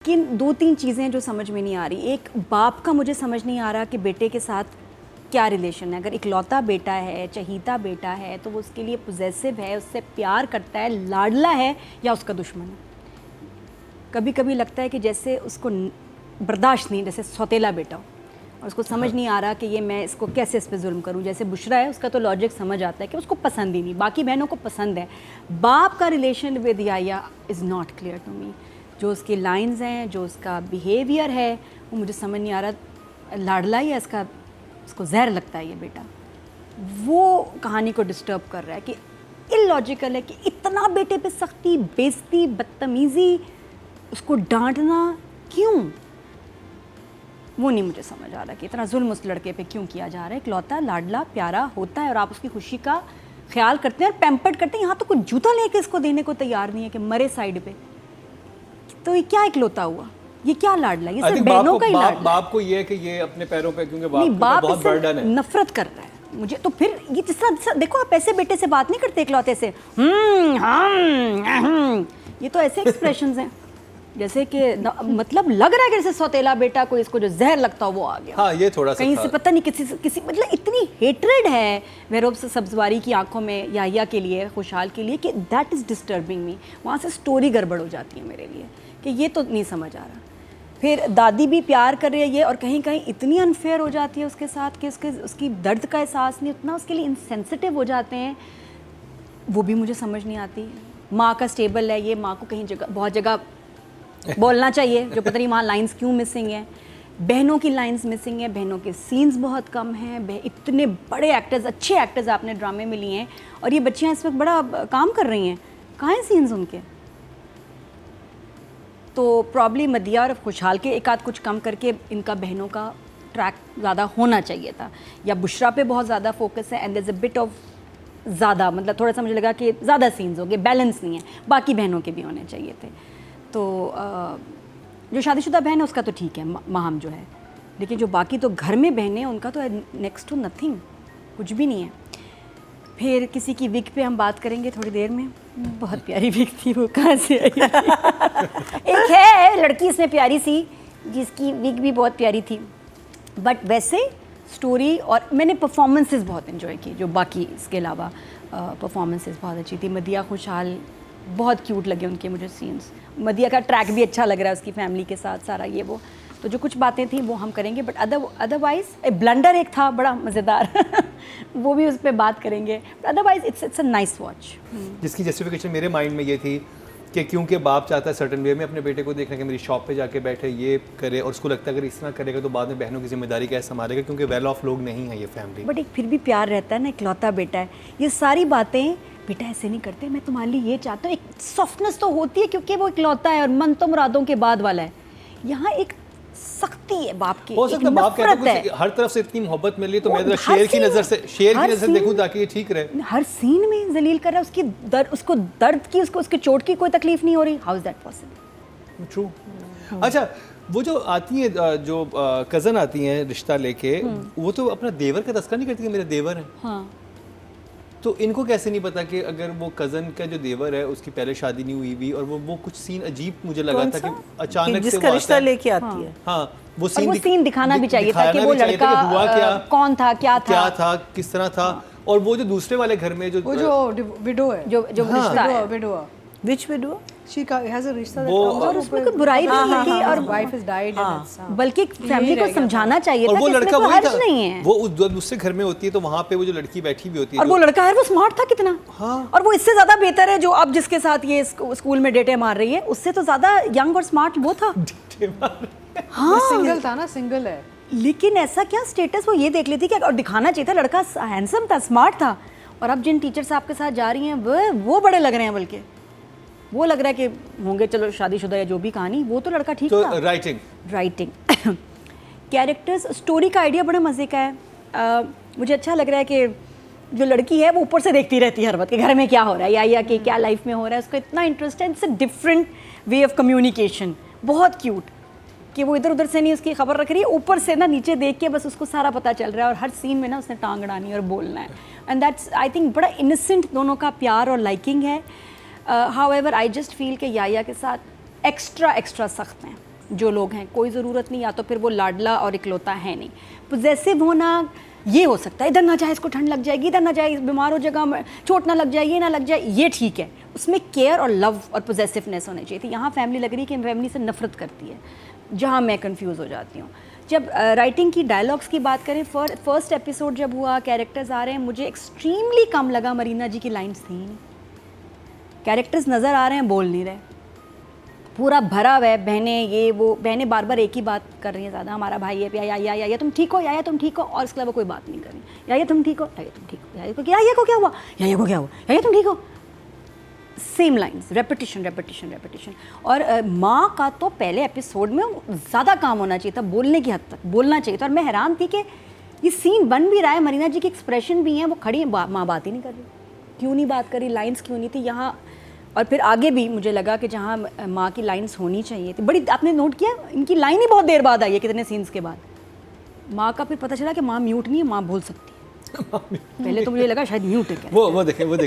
लेकिन दो तीन चीज़ें जो समझ में नहीं आ रही। एक, बाप का मुझे समझ नहीं आ रहा कि बेटे के साथ क्या रिलेशन है। अगर इकलौता बेटा है, चहीता बेटा है, तो वो उसके लिए पोजेसिव है, उससे प्यार करता है, लाडला है, या उसका दुश्मन है। कभी कभी लगता है कि जैसे उसको बर्दाश्त नहीं, जैसे सौतेला बेटा हो और उसको समझ नहीं आ रहा कि ये मैं इसको कैसे इस पर जुल्म करूं। जैसे बुशरा है, उसका तो लॉजिक समझ आता है कि उसको पसंद ही नहीं, बाकी बहनों को पसंद है। बाप का रिलेशन विद याया is not clear to me. जो उसकी लाइंस हैं, जो उसका बिहेवियर है, वो मुझे समझ नहीं आ रहा। लाडला ही है इसका, उसको जहर लगता है ये बेटा। वो कहानी को डिस्टर्ब कर रहा है कि इलॉजिकल है कि इतना बेटे पे सख्ती, बेइज्जती, बदतमीज़ी, उसको डांटना क्यों, वो नहीं मुझे समझ आ रहा कि इतना जुल्म उस लड़के पे क्यों किया जा रहा है। इकलौता लाडला प्यारा होता है और आप उसकी खुशी का ख्याल करते हैं और पैम्पर्ड करते हैं। यहाँ तो कुछ जूता लेके इसको देने को तैयार नहीं है कि मरे साइड पे। तो ये क्या इकलौता हुआ, ये क्या लाडला, ये सिर्फ बहनों का ही लाडला। बाप को ये है कि ये अपने पैरों पे, क्योंकि नहीं, बाप बहुत बर्डन है, नफरत कर रहा है मुझे। तो फिर ये जिस तरह देखो, आप ऐसे बेटे से बात नहीं करते इकलौते से, ये तो ऐसे एक्सप्रेशंस हैं जैसे कि मतलब लग रहा है कि जैसे सौतेला बेटा कोई इसको जो जहर लगता हो वो आ गया। हाँ, ये थोड़ा सा कहीं से पता नहीं किसी मतलब इतनी हेट्रेड है मेहरोब सब्जवारी की आंखों में याहिया के लिए, खुशहाल के लिए, कि दैट इज़ डिस्टर्बिंग मी। वहाँ से स्टोरी गड़बड़ हो जाती है मेरे लिए कि ये तो नहीं समझ आ रहा। फिर दादी भी प्यार कर रही है ये, और कहीं कहीं इतनी अनफेयर हो जाती है उसके साथ कि उसकी दर्द का एहसास नहीं, उतना उसके लिए इनसेंसिटिव हो जाते हैं, वो भी मुझे समझ नहीं आती। माँ का स्टेबल है ये, माँ को कहीं जगह बहुत जगह बोलना चाहिए, जो पता नहीं वहाँ लाइंस क्यों मिसिंग है। बहनों की लाइंस मिसिंग है, बहनों के सीन्स बहुत कम हैं। इतने बड़े एक्टर्स, अच्छे एक्टर्स आपने ड्रामे में लिए हैं, और ये बच्चियाँ इस वक्त बड़ा काम कर रही हैं, कहाँ हैं सीन्स उनके? तो प्रॉब्ली मदिया और खुशहाल के एक आध कुछ कम करके इनका बहनों का ट्रैक ज़्यादा होना चाहिए था, या बुशरा पे बहुत ज़्यादा फोकस है, and there is a bit of ज़्यादा, मतलब थोड़ा सा मुझे लगा कि ज़्यादा सीन्स हो गए, बैलेंस नहीं है। बाकी बहनों के भी होने चाहिए थे। तो जो शादीशुदा बहन है उसका तो ठीक है, माहम जो है, लेकिन जो बाकी तो घर में बहनें, उनका तो नेक्स्ट टू नथिंग, कुछ भी नहीं है। फिर किसी की विग पे हम बात करेंगे थोड़ी देर में। बहुत प्यारी विग थी, वो कहाँ से आई? एक है लड़की इसमें प्यारी सी, जिसकी विग भी बहुत प्यारी थी, बट वैसे स्टोरी और मैंने परफॉर्मेंसेस बहुत इन्जॉय की। जो बाकी इसके अलावा परफॉर्मेंसेस बहुत अच्छी थी। मदिया खुशहाल बहुत क्यूट लगे उनके मुझे सीन्स। मदिया का ट्रैक भी अच्छा लग रहा है उसकी फैमिली के साथ, सारा ये वो। तो जो कुछ बातें थी वो हम करेंगे, बट अदरवाइज ब्लंडर एक था बड़ा मज़ेदार वो भी उस पर बात करेंगे। Otherwise it's a nice watch. जिसकी जस्टिफिकेशन मेरे माइंड में ये थी कि क्योंकि बाप चाहता है सर्टन वे में अपने बेटे को देखने के, मेरी शॉप पे जाके बैठे ये करे, और उसको लगता है अगर इस तरह करेगा तो बाद में बहनों की जिम्मेदारी कैसे संभालेगा, क्योंकि वेल ऑफ लोग नहीं है ये फैमिली। बट एक फिर भी प्यार रहता है ना, इकलौता बेटा है। ये सारी बातें बेटा ऐसे नहीं करते, मैं तुम्हारे लिए ये चाहता हूँ, एक सॉफ्टनेस तो होती है क्योंकि वो इकलौता है और मन तो मुरादों के बाद वाला है। यहाँ एक सख्ती है बाप की, हो सकता है बाप कहता है हर तरफ से इतनी मोहब्बत मिल रही तो मैं शेर की नज़र से देखूं ताकि ये ठीक रहे। हर सीन में जलील कर रहा है, उसको दर्द की, उसके चोट की कोई तकलीफ नहीं हो रही। How is that possible? True. अच्छा, वो जो आती है, जो कज़न आती हैं रिश्ता लेके, वो तो अपना देवर का तस्करा नहीं करती कि मेरे देवर हैं। हाँ। तो इनको कैसे नहीं पता कि अगर वो कज़न का जो देवर है उसकी पहले शादी नहीं हुई भी, और वो कुछ सीन अजीब मुझे लगा था कि अचानक से जिसका रिश्ता लेके आती है। हाँ, वो सीन दिखाना भी चाहिए था कि वो लड़का हुआ क्या, कौन था, क्या था, किस तरह था। और वो जो दूसरे वाले घर में जो विडो है, जो रिश्ता है, window Which widow? She has a रिश्ता, और उसमें कोई बुराई भी नहीं थी, और wife has died, बल्कि फैमिली को समझाना चाहिए था और वो कि लड़का इसमें वही हर्ज था, नहीं है। वो दूसरे घर में होती है तो वहाँ पे वो जो लड़की बैठी भी होती है, और वो लड़का है, वो स्मार्ट था कितना। हाँ। और वो इससे ज्यादा बेहतर है जो अब जिसके साथ ये स्कूल में डेटे मार रही है, उससे तो ज्यादा यंग और स्मार्ट वो था। हाँ, सिंगल था ना, सिंगल है। लेकिन ऐसा क्या स्टेटस वो ये देख लेती कि, और दिखाना चाहिए था लड़का हैंडसम था, स्मार्ट था। और अब जिन टीचर्स आपके साथ जा रही हैं वो बड़े लग रहे हैं, बल्कि वो लग रहा है कि होंगे चलो शादीशुदा या जो भी कहानी, वो तो लड़का ठीक था। राइटिंग कैरेक्टर्स, स्टोरी का आइडिया बड़ा मज़े का है। मुझे अच्छा लग रहा है कि जो लड़की है वो ऊपर से देखती रहती है हर वक्त कि घर में क्या हो रहा है, या कि क्या लाइफ में हो रहा है, उसको इतना इंटरेस्ट है। It's a different way of communication, बहुत क्यूट कि वो इधर उधर से नहीं उसकी खबर रख रही है, ऊपर से ना नीचे देख के बस उसको सारा पता चल रहा है, और हर सीन में ना उसने टांग अड़ानी और बोलना है। एंड दैट्स आई थिंक बड़ा इनोसेंट दोनों का प्यार और लाइकिंग है। हाउएवर आई जस्ट फील कि याया के साथ एक्स्ट्रा सख्त हैं। जो लोग हैं, कोई ज़रूरत नहीं, या तो फिर वो लाडला और इकलौता है नहीं। पोजेसिव होना ये हो सकता है, इधर ना जाए, इसको ठंड लग जाएगी, इधर ना जाए, बीमार हो जाएगा, चोट ना लग जाए, ये ना लग जाए, ये ठीक है। उसमें केयर और लव और पोजेसिवनेस होनी चाहिए थी। यहाँ फैमिली लग रही है कि फैमिली से नफरत करती है, जहाँ मैं कंफ्यूज हो जाती हूँ। जब राइटिंग की, डायलॉग्स की बात करें, फर्स्ट एपिसोड जब हुआ, कैरेक्टर्स आ रहे हैं, मुझे एक्सट्रीमली कम लगा, मरीना जी की लाइन्स थी नहीं, कैरेक्टर्स नज़र आ रहे हैं, बोल नहीं रहे, पूरा भरा हुआ है। बहनें ये वो, बहनें बार बार एक ही बात कर रही हैं ज़्यादा, हमारा भाई है, या तुम ठीक हो, या तुम ठीक हो, और इसके अलावा कोई बात नहीं कर रही, या तुम ठीक हो, या तुम ठीक हो, या को क्या हुआ, या को क्या हुआ, या तुम ठीक हो। Same lines, repetition. और माँ का तो पहले एपिसोड में ज़्यादा काम होना चाहिए था, बोलने की हद तक बोलना चाहिए था। और मैं हैरान थी कि ये सीन बन भी रहा है, मरीना जी के एक्सप्रेशन भी हैं, वो खड़ी हैं, माँ बात ही नहीं कर रही, क्यों नहीं बात करी, लाइन्स क्यों नहीं थी यहाँ। और फिर आगे भी मुझे लगा कि जहाँ माँ की लाइन्स होनी चाहिए थी, बड़ी, आपने नोट किया इनकी लाइन ही बहुत देर बाद आई है, कितने सीन्स के बाद। माँ का फिर पता चला कि माँ म्यूट नहीं है, माँ बोल सकती है। पहले तो मुझे लगा शायद म्यूट है क्या, वो देखे वो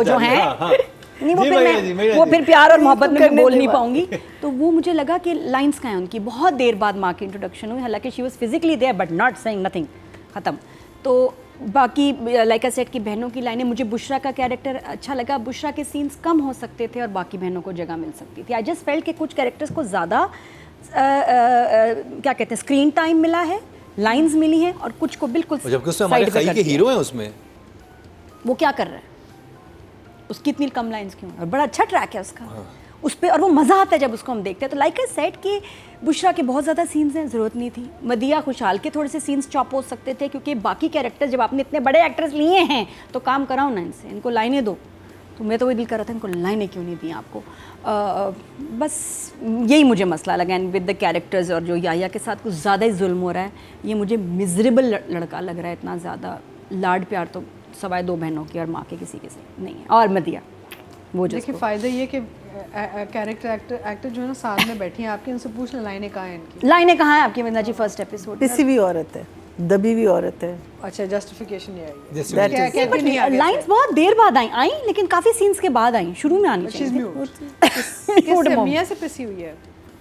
जो है नहीं, वो फिर प्यार और मोहब्बत में मैं बोल नहीं पाऊंगी। तो वो मुझे लगा कि लाइन्स का है उनकी, बहुत देर बाद माँ की इंट्रोडक्शन हुई, हालांकि she was physically there but not saying nothing, ख़त्म। तो बाकी लाइक आई सेड की बहनों की लाइनें, मुझे बुशरा का कैरेक्टर अच्छा लगा, बुशरा के सीन्स कम हो सकते थे और बाकी बहनों को जगह मिल सकती थी। आई जस्ट फेल्ट कि कुछ कैरेक्टर्स को ज़्यादा क्या कहते हैं, स्क्रीन टाइम मिला है, लाइंस मिली हैं, और कुछ को बिल्कुल जबकि उसमें हमारे side पे खई कर के दिया। हीरो हैं उसमें, वो क्या कर रहा है, उसकी इतनी कम लाइंस क्यों, और बड़ा अच्छा ट्रैक है उसका उस पर, और वो मज़ा आता है जब उसको हम देखते हैं। तो लाइक आई सेड कि बुशरा के बहुत ज़्यादा सीन्स हैं, ज़रूरत नहीं थी। मदिया खुशहाल के थोड़े से सीन्स चॉप हो सकते थे, क्योंकि बाकी कैरेक्टर्स, जब आपने इतने बड़े एक्टर्स लिए हैं तो काम कराओ ना इनसे, इनको लाइनें दो। तो मैं तो वही दिल कर रहा था, इनको लाइनें क्यों नहीं दी आपको। बस यही मुझे मसला लगा। एंड विद द कैरेक्टर्स, और जो याया के साथ कुछ ज़्यादा ही जुल्म हो रहा है, ये मुझे मिजरेबल लड़का लग रहा है, इतना ज़्यादा लाड प्यार तो सवाए दो बहनों की और माँ के किसी के से नहीं है। और मदिया वो देखिए फ़ायदा ये कि कैरेक्टर एक्टर जो है ना साथ में बैठी हैं आपके, उनसे पूछ लें लाइनें कहाँ हैं इनकी, लाइनें कहाँ हैं आपकी मदिना जी फर्स्ट एपिसोड। पिसी हुई औरत है, दबी हुई औरत है। अच्छा जस्टिफिकेशन ये आई है। That is- क्या नहीं आ गया लाइंस बहुत देर बाद आई, लेकिन काफी सीन्स के बाद आई, शुरू में आनी शी इज चाहिए। म्यूट मियां से पिसी हुई है।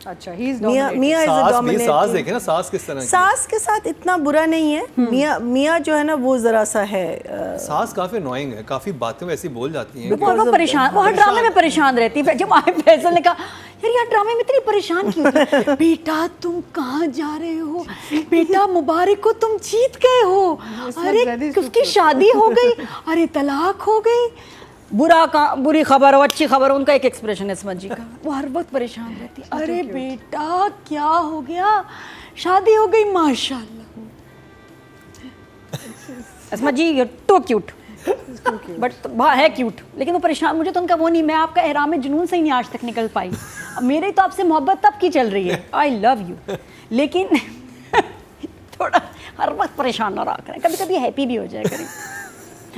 अच्छा ही इज मियाँ इज सास भी, डोमिनेटिंग। सास देखे ना, सास किस तरह की, सास के साथ इतना बुरा नहीं है, मियाँ जो है ना वो जरा सा है सास काफी अनोइंग है, काफी बातें वैसी बोल जाती हैं। वो परेशान, वो हर ड्रामे में परेशान रहती है। जब आए फैसल ने कहा यार यार ड्रामे में इतनी परेशान क्यों थी? बेटा तुम कहाँ जा रहे हो, बेटा मुबारक हो तुम जीत गए हो, अरे उसकी शादी हो गई, अरे तलाक हो गई, बुरी खबर हो अच्छी खबर हो, उनका एक एक्सप्रेशन है इसमत जी का, वो हर वक्त परेशान रहती है। अरे बेटा क्या हो गया, शादी हो गई माशाल्लाह। इसमत जी यू टू क्यूट, बट है क्यूट, लेकिन वो परेशान, मुझे तो उनका वो नहीं, मैं आपका एहराम जुनून से ही नहीं आज तक निकल पाई। मेरी तो आपसे मोहब्बत तब की चल रही है, आई लव यू, लेकिन थोड़ा हर वक्त परेशान ना रहा करें, कभी कभी हैप्पी भी हो जाए करें।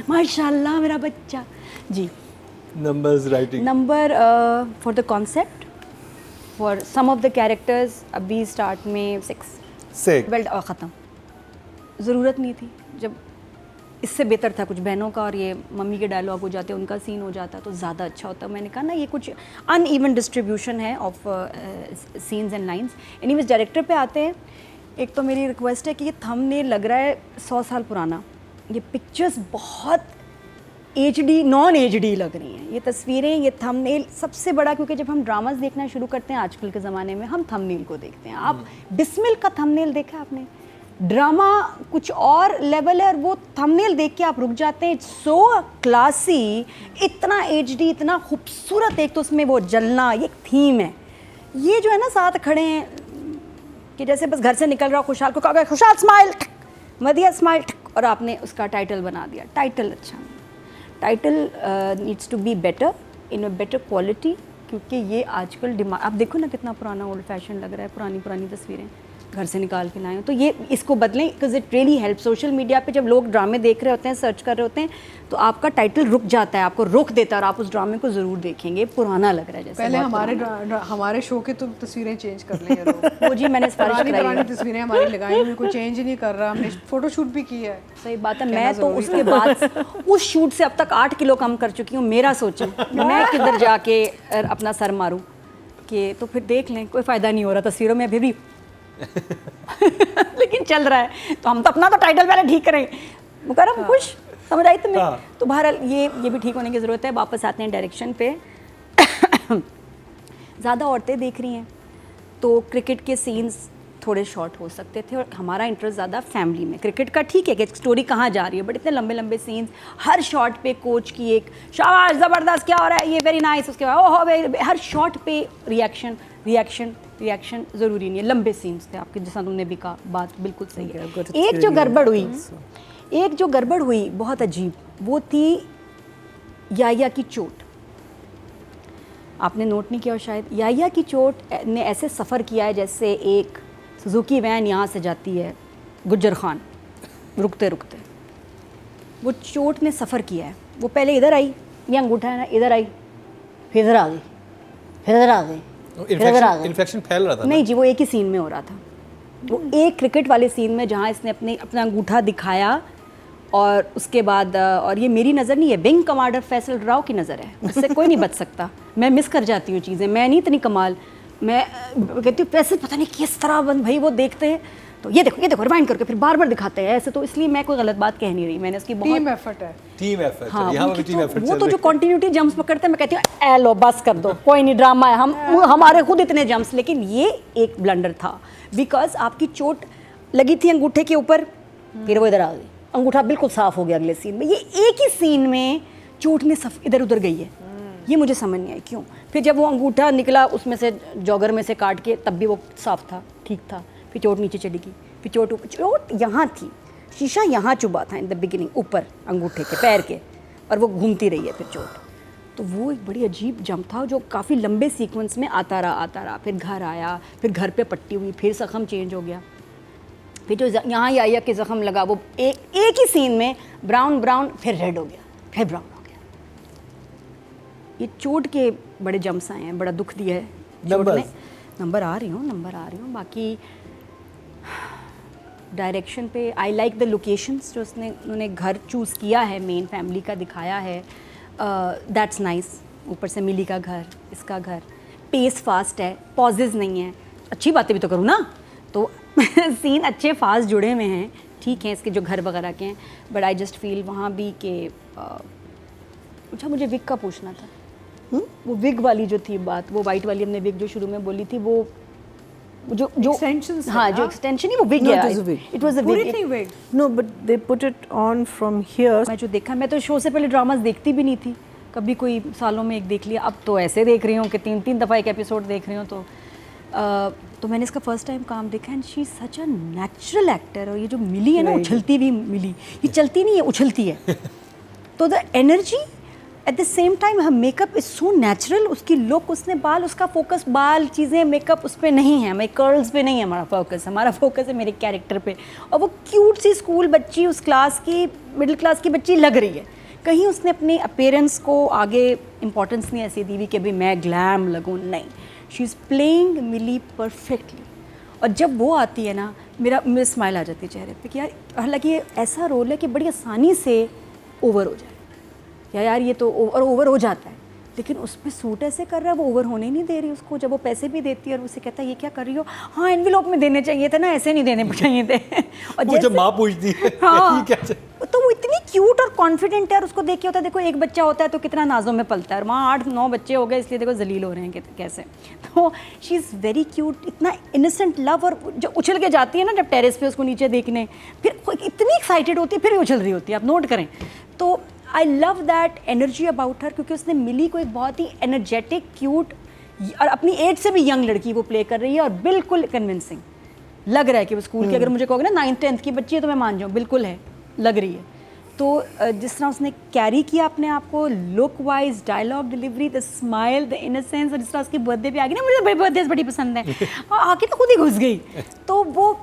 माशाल्लाह मेरा बच्चा जी। Numbers writing, number for the concept, for some of the characters अभी स्टार्ट में 6 वेल ख़त्म, ज़रूरत नहीं थी। जब इससे बेहतर था कुछ बहनों का, और ये मम्मी के डायलॉग हो जाते, उनका सीन हो जाता तो ज़्यादा अच्छा होता। मैंने कहा ना ये कुछ अनइवन डिस्ट्रीब्यूशन है of scenes and lines. Anyways director पे आते हैं। एक तो मेरी रिक्वेस्ट है कि ये थंबनेल लग रहा है 100 साल पुराना, ये पिक्चर्स बहुत HD नॉन HD लग रही हैं, ये तस्वीरें, ये थंबनेल सबसे बड़ा, क्योंकि जब हम ड्रामास देखना शुरू करते हैं आजकल के ज़माने में, हम थंबनेल को देखते हैं। आप बिस्मिल का थंबनेल देखा आपने, ड्रामा कुछ और लेवल है और वो थंबनेल देख के आप रुक जाते हैं। सो क्लासी, इतना HD, इतना खूबसूरत, एक तो उसमें वो जलना, ये थीम है। ये जो है ना साथ खड़े हैं कि जैसे बस घर से निकल रहा हो, खुशहाल को कहा खुशहाल स्माइल, मदिया स्माइल, और आपने उसका टाइटल बना दिया। टाइटल अच्छा नहीं, title needs to be better, in a better quality, क्योंकि ये आजकल डिमांड, आप देखो ना कितना पुराना ओल्ड फैशन लग रहा है, पुरानी पुरानी तस्वीरें घर से निकाल के लाए हो, तो ये इसको बदलें, because it really help. Social media पे जब लोग ड्रामे देख रहे होते हैं, सर्च कर रहे होते हैं, तो आपका टाइटल रुक जाता है, आपको रोक देता है, और आप उस ड्रामे को ज़रूर देखेंगे। पुराना लग रहा है जैसे, पहले बहुत हमारे शो के तो तस्वीरें चेंज कर लें लोग। वो जी मैंने सिफारिश कराई पुरानी है। तस्वीरें हमारी लगाई हुई, कोई चेंज ही नहीं कर रहा, हमने फोटोशूट भी किया है। सही बात है। मैं तो उसके बाद उस शूट से अब तक 8 किलो कम कर चुकी हूँ। मेरा सोचें मैं किधर जाके अपना सर मारूं कि तो फिर देख लें, कोई फ़ायदा नहीं हो रहा तस्वीरों में अभी भी लेकिन चल रहा है, तो हम तो अपना तो टाइटल पहले ठीक करें। मुकर्रम खुश, समझ आई तुम्हें? हाँ। तो बहरहाल ये भी ठीक होने की ज़रूरत है। वापस आते हैं डायरेक्शन पे। ज़्यादा औरतें देख रही हैं तो क्रिकेट के सीन्स थोड़े शॉर्ट हो सकते थे, और हमारा इंटरेस्ट ज़्यादा फैमिली में। क्रिकेट का ठीक है कि स्टोरी कहाँ जा रही है, बट इतने लंबे लंबे सीन्स, हर शॉट पे कोच की एक शाबाश ज़बरदस्त क्या हो रहा है, ये वेरी नाइस, उसके बाद ओह, हर शॉट पे रिएक्शन रिएक्शन रिएक्शन ज़रूरी नहीं है। लंबे सीन्स थे आपके, जैसा तुमने भी कहा, बात बिल्कुल सही है। एक जो गड़बड़ हुई बहुत अजीब, वो थी याया की चोट। आपने नोट नहीं किया शायद, याया की चोट ने ऐसे सफ़र किया है जैसे एक सुजुकी वैन यहाँ से जाती है गुज्जर खान, रुकते रुकते वो चोट ने सफ़र किया है। वो पहले इधर आई, ये अंगूठा है ना, इधर आई, फिर इधर आ गई, फिर इधर आ गई, फिर इधर आ गई। इन्फेक्शन फैल रहा था नहीं जी, वो एक ही सीन में हो रहा था। वो एक क्रिकेट वाले सीन में जहाँ इसने अपना अंगूठा दिखाया, और उसके बाद और ये मेरी नज़र नहीं है, विंग कमांडर फैसल राव की नज़र है, उससे कोई नहीं बच सकता। मैं मिस कर जाती हूँ चीज़ें, मैं नहीं इतनी कमाल, मैं कहती हूँ फैसल पता नहीं किस तरह बंद भाई वो देखते हैं, तो ये देखो रिवाइंड करके फिर बार बार दिखाते हैं ऐसे। तो इसलिए मैं कोई गलत बात कह नहीं रही, मैंने उसकी बहुत टीम एफर्ट है। Team effort. हाँ, यहाँ उनकी पे टीम एफर्ट वो तो जो कॉन्टिन्यूटी जंप्स पकड़ते हैं, मैं कहती हूँ लो बस कर दो, कोई नहीं ड्रामा है, हमारे खुद इतने जंप्स। लेकिन ये एक ब्लंडर था, बिकॉज आपकी चोट लगी थी अंगूठे के ऊपर, फिर वो इधर आ गई, अंगूठा बिल्कुल साफ हो गया अगले सीन में। ये एक ही सीन में चोट ने इधर उधर गई है, ये मुझे समझ नहीं आई क्यों। फिर जब वो अंगूठा निकला उसमें से, जॉगर में से काट के, तब भी वो साफ था, ठीक था। फिर चोट नीचे चली गई, फिर चोट यहाँ थी, शीशा यहाँ चुभा था इन द बिगिनिंग, ऊपर अंगूठे के पैर के, और वो घूमती रही है फिर चोट। तो वो एक बड़ी अजीब जंप था जो काफ़ी लंबे सीक्वेंस में आता रहा। फिर घर आया, फिर घर पे पट्टी हुई, फिर ज़ख़म चेंज हो गया, फिर जो यहाँ याया के ज़ख़म लगा वो एक ही सीन में ब्राउन, फिर रेड हो गया, फिर ब्राउन हो गया। ये चोट के बड़े जंप्स आए हैं, बड़ा दुख दिया है चोट ने। नंबर आ रही हूँ। बाकी डायरेक्शन पे आई लाइक द लोकेशंस जो उन्होंने घर चूज़ किया है, मेन फैमिली का दिखाया है, दैट्स नाइस। ऊपर से मिली का घर, इसका घर, पेस फास्ट है, पॉजेज़ नहीं है। अच्छी बातें भी तो करूँ ना, तो सीन अच्छे फास्ट जुड़े हुए हैं, ठीक है, इसके जो घर वगैरह के हैं, बट आई जस्ट फील वहाँ भी के अच्छा, मुझे विग का पूछना था। वो विग वाली जो थी बात, वो वाइट वाली हमने विग जो शुरू में बोली थी, वो जो Extensions हाँ, थे जो ना? एक्सटेंशन ही वो विग No, है, it was a wig. It was a पूरी विग। थी wig? No, but they put it on from here. मैं जो देखा, मैं तो शो से पहले ड्रामास देखती भी नहीं थी, कभी कोई सालों में एक देख लिया, अब तो ऐसे देख रही हूँ कि 3 दफ़ा एक एपिसोड देख रही हूँ। तो मैंने इसका फर्स्ट टाइम काम देखा, and she is such a natural actor. और ये जो मिली है ना, उछलती हुई मिली, ये चलती नहीं है, उछलती है। तो the energy at the same time, her makeup is so natural, उसकी लुक, उसने बाल, उसका फोकस बाल चीज़ें मेकअप उस पर नहीं है, हमारे कर्ल्स पे नहीं है हमारा फोकस है मेरे कैरेक्टर पे। और वो क्यूट सी स्कूल बच्ची, उस क्लास की, मिडिल क्लास की बच्ची लग रही है। कहीं उसने अपने अपीयरेंस को आगे इंपॉर्टेंस नहीं ऐसी दी हुई कि भाई मैं ग्लैम लगूँ, नहीं, she is playing Mili perfectly. और जब वो आती है ना, मेरा स्माइल आ जाती है चेहरे पे कि यार, हालांकि ये ऐसा रोल है कि बड़ी आसानी से ओवर हो जाए, या यार ये तो ओवर हो जाता है, लेकिन उस पर सूट ऐसे कर रहा है, वो ओवर होने नहीं दे रही उसको। जब वो पैसे भी देती है और उसे कहता है ये क्या कर रही हो, हाँ एनवेलप में देने चाहिए थे ना, ऐसे नहीं देने चाहिए थे। और वो जब माँ पूछती है हाँ, ये क्या चाहिए? तो वो इतनी क्यूट और कॉन्फिडेंट है, और उसको देख के होता है, देखो एक बच्चा होता है तो कितना नाजों में पलता है, और वहाँ 8-9 बच्चे हो गए, इसलिए देखो जलील हो रहे हैं कैसे। तो शी इज़ वेरी क्यूट, इतना इनोसेंट लव। और जो उछल के जाती है ना जब टेरेस पे उसको नीचे देखने, फिर इतनी एक्साइटेड होती है, फिर भी उछल रही होती है, आप नोट करें। तो I love that energy about her, क्योंकि उसने मिली को एक बहुत ही एनर्जेटिक, क्यूट और अपनी एज से भी यंग लड़की वो प्ले कर रही है, और बिल्कुल कन्विंसिंग लग रहा है कि वो स्कूल की, अगर मुझे कहोगे ना 9th-10th की बच्ची है तो मैं मान जाऊँ, बिल्कुल है, लग रही है। तो जिस तरह उसने कैरी किया अपने आप को, look wise, dialogue delivery, the smile, the innocence, और जिस तरह उसकी बर्थडे पे आ गई ना, मुझे बर्थडे बड़ी पसंद है, और आके तो खुद ही घुस गई। तो वो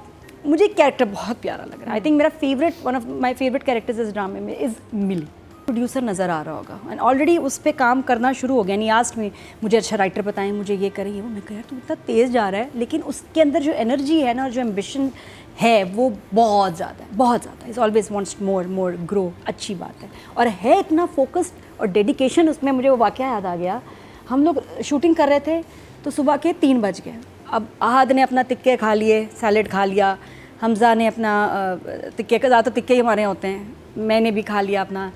मुझे कैरेक्टर बहुत प्यारा लग रहा है। आई थिंक मेरा favourite, one of my favourite characters इस ड्रामे में इज़ मिली। प्रोड्यूसर नज़र आ रहा होगा, एंड ऑलरेडी उस पर काम करना शुरू हो गया। नहीं, आस्ट में मुझे अच्छा राइटर बताएं, मुझे ये करें, ये वो। मैं कह यार तू इतना तेज़ जा रहा है, लेकिन उसके अंदर जो एनर्जी है ना, और जो एम्बिशन है, वो बहुत ज़्यादा। Is always wants more grow, अच्छी बात है। और है इतना फोकस्ड और डेडिकेशन उसमें। मुझे वो वाक़या याद आ गया, हम लोग शूटिंग कर रहे थे, तो सुबह के 3 बज गए। अब आहद ने अपना टिक्के खा लिए, सैलेड खा लिया, हमज़ा ने अपना टिक्के का, ज़्यादा टिक्के ही हमारे होते हैं, मैंने भी खा लिया अपना।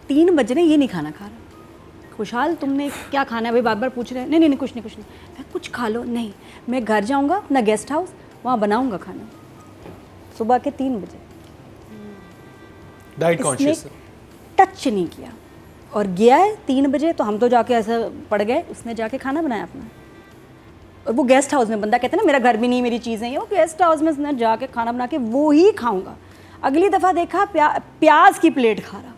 3 बज रहे, ये नहीं खाना खा रहा। खुशहाल तुमने क्या खाना है भाई, बार बार पूछ रहे हैं। नहीं कुछ नहीं। मैं कुछ खा लो। नहीं, मैं घर जाऊँगा अपना गेस्ट हाउस, वहाँ बनाऊँगा खाना। सुबह के 3 बजे डाइट इसने कॉन्शियस। टच नहीं किया और गया है 3 बजे, तो हम तो जाके ऐसा पड़ गए। उसने जाके खाना बनाया अपना, और वो गेस्ट हाउस में, बंदा कहते हैं ना मेरा घर भी नहीं, मेरी चीज़ें, वो गेस्ट हाउस में उसने जाके खाना बना के वो ही खाऊंगा। अगली दफ़ा देखा प्याज की प्लेट खा रहा,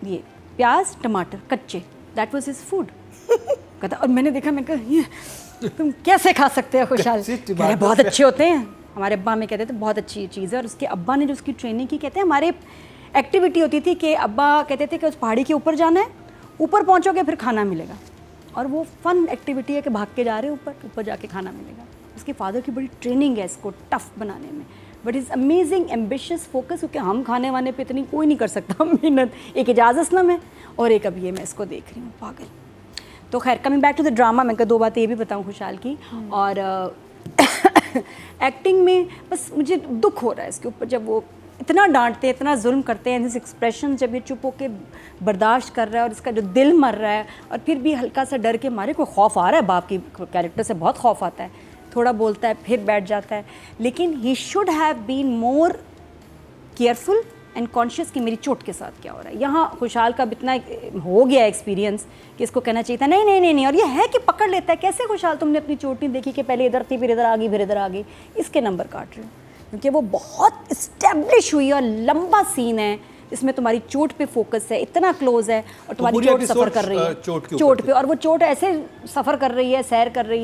ये प्याज टमाटर कच्चे, दैट वाज हिज फूड। कहता, और मैंने देखा, मैं कहा ये तुम कैसे खा सकते हो खुशहाल? कच्चे कह रहे बहुत अच्छे होते हैं। हमारे अब्बा हमें कहते थे बहुत अच्छी चीज़ है, और उसके अब्बा ने जो उसकी ट्रेनिंग की, कहते हैं हमारे एक्टिविटी होती थी कि अब्बा कहते थे कि उस पहाड़ी के ऊपर जाना है, ऊपर पहुंचोगे फिर खाना मिलेगा, और वो फन एक्टिविटी है कि भाग के जा रहे हैं ऊपर जाके खाना मिलेगा। उसके फादर की बड़ी ट्रेनिंग है इसको टफ बनाने में, but is amazing ambitious focus, क्योंकि हम खाने वाने पे इतनी कोई नहीं कर सकता मेहनत। एक एजाज़ असलम है और एक अब ये मैं इसको देख रही हूँ, पागल। तो खैर, coming back to the drama, मैं 2 बातें ये भी बताऊँ खुशहाल की, और एक्टिंग में बस मुझे दुख हो रहा है इसके ऊपर, जब वो इतना डांटते हैं, इतना जुल्म करते हैं, दिस एक्सप्रेशन जब ये चुप होके बर्दाश्त कर रहा है और इसका जो दिल मर रहा है, और फिर भी हल्का सा डर के मारे, कोई खौफ आ रहा है बाप की कैरेक्टर से, बहुत खौफ आता है, थोड़ा बोलता है फिर बैठ जाता है, लेकिन he should have been more careful and conscious कि मेरी चोट के साथ क्या हो रहा है। यहाँ खुशहाल का इतना हो गया एक्सपीरियंस कि इसको कहना चाहिए था नहीं, और ये है कि पकड़ लेता है। कैसे खुशहाल तुमने अपनी चोट नहीं देखी कि पहले इधर थी फिर इधर आ गई फिर इधर आ गई? इसके नंबर काट रहे हो, क्योंकि वो बहुत इस्टेब्लिश हुई और लंबा सीन है, इसमें तुम्हारी चोट पे फोकस है, इतना क्लोज है, और तुम्हारी चोट सफ़र कर रही है चोट पे, और वो चोट ऐसे सफ़र कर रही है, सैर कर रही है।